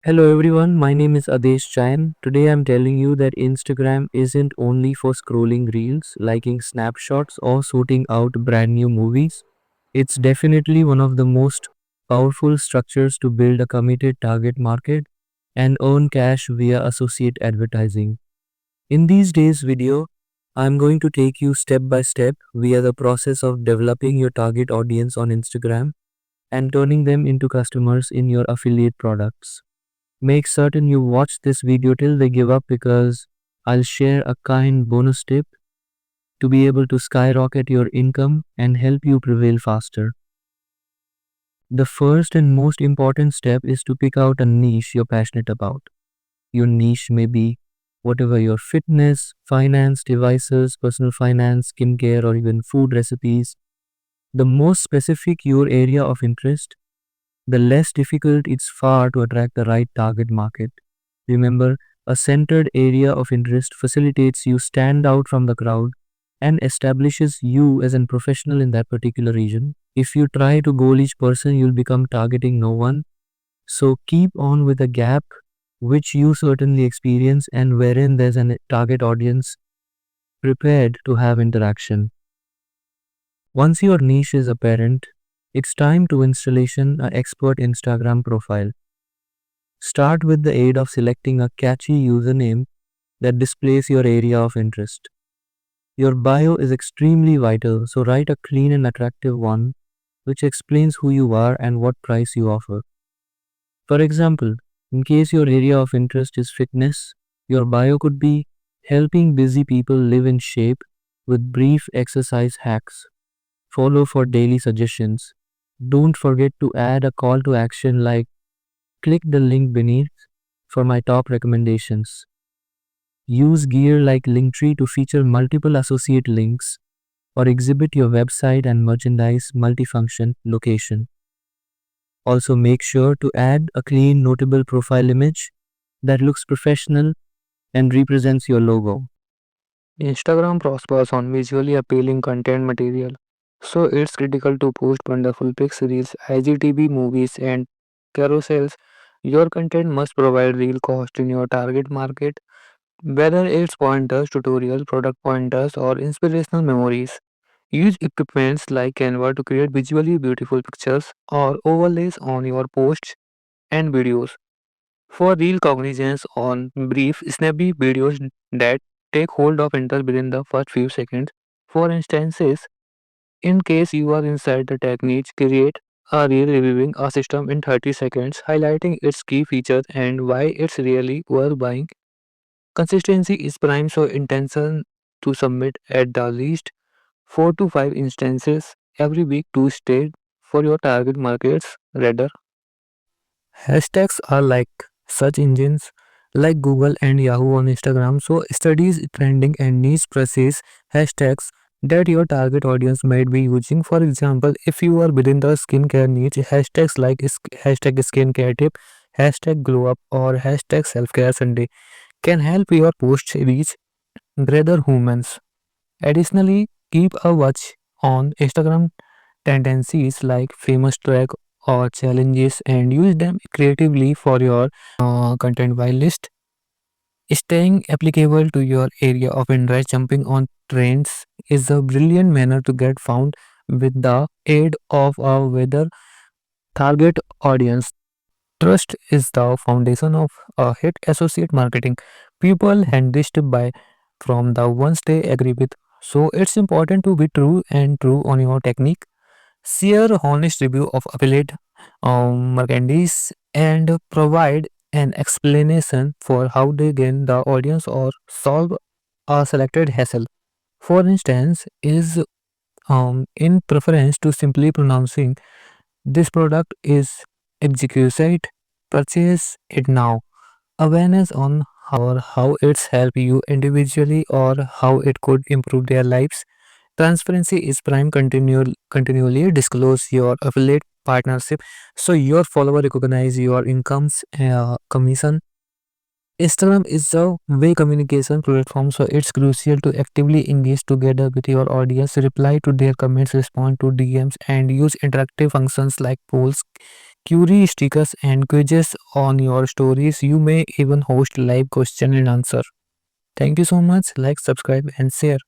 Hello everyone, my name is Adesh Jain. Today I'm telling you that Instagram isn't only for scrolling reels, liking snapshots, or sorting out brand new movies. It's definitely one of the most powerful structures to build a committed target market and earn cash via associate advertising. In these days video, I'm going to take you step by step via the process of developing your target audience on Instagram and turning them into customers in your affiliate products. Make certain you watch this video till they give up because I'll share a kind bonus tip to be able to skyrocket your income and help you prevail faster. The first and most important step is to pick out a niche you're passionate about. Your niche may be whatever your fitness, finance, devices, personal finance, skincare, or even food recipes. The more specific your area of interest, the less difficult it's far to attract the right target market. Remember, a centered area of interest facilitates you stand out from the crowd and establishes you as a professional in that particular region. If you try to goal each person, you'll become targeting no one. So keep on with the gap which you certainly experience and wherein there's a target audience prepared to have interaction. Once your niche is apparent, it's time to installation an expert Instagram profile. Start with the aid of selecting a catchy username that displays your area of interest. Your bio is extremely vital, so write a clean and attractive one which explains who you are and what price you offer. For example, in case your area of interest is fitness, your bio could be helping busy people live in shape with brief exercise hacks. Follow for daily suggestions. Don't forget to add a call to action like click the link beneath for my top recommendations. Use gear like Linktree to feature multiple associate links or exhibit your website and merchandise multifunction location. Also make sure to add a clean notable profile image that looks professional and represents your logo. Instagram prospers on visually appealing content material, so it's critical to post wonderful pics, reels, IGTV movies, and carousels. Your content must provide real cost in your target market, whether it's pointers, tutorial, product pointers, or inspirational memories. Use equipments like Canva to create visually beautiful pictures or overlays on your posts and videos. For real cognizance on brief, snappy videos that take hold of interest within the first few seconds. For instances, in case you are inside the tech niche, create a reel reviewing a system in 30 seconds, highlighting its key features and why it's really worth buying. Consistency is prime, so intention to submit at the least 4 to 5 instances every week to stay for your target market's radar. Hashtags are like search engines like Google and Yahoo on Instagram. So studies trending and niche precise hashtags that your target audience might be using. For example, if you are within the skincare niche, hashtags like hashtag skincare tip, hashtag glow up, or hashtag self care Sunday can help your posts reach greater humans. Additionally, keep a watch on Instagram tendencies like famous track or challenges and use them creatively for your content while list. Staying applicable to your area of interest, jumping on trends is a brilliant manner to get found with the aid of a wider target audience. Trust is the foundation of a hit associate marketing. People hand this by from the ones they agree with. So it's important to be true and true on your technique. Share honest review of affiliate merchandise and provide an explanation for how they gain the audience or solve a selected hassle. For instance, is in preference to simply pronouncing this product is exquisite, purchase it now. Awareness on how it's help you individually or how it could improve their lives. Transparency is prime continually disclose your affiliate partnership so your follower recognize your incomes commission. Instagram is a way communication platform, so it's crucial to actively engage together with your audience, reply to their comments, respond to DMs, and use interactive functions like polls query stickers and quizzes on your stories. You may even host live question and answer. Thank you so much. Like, subscribe, and share.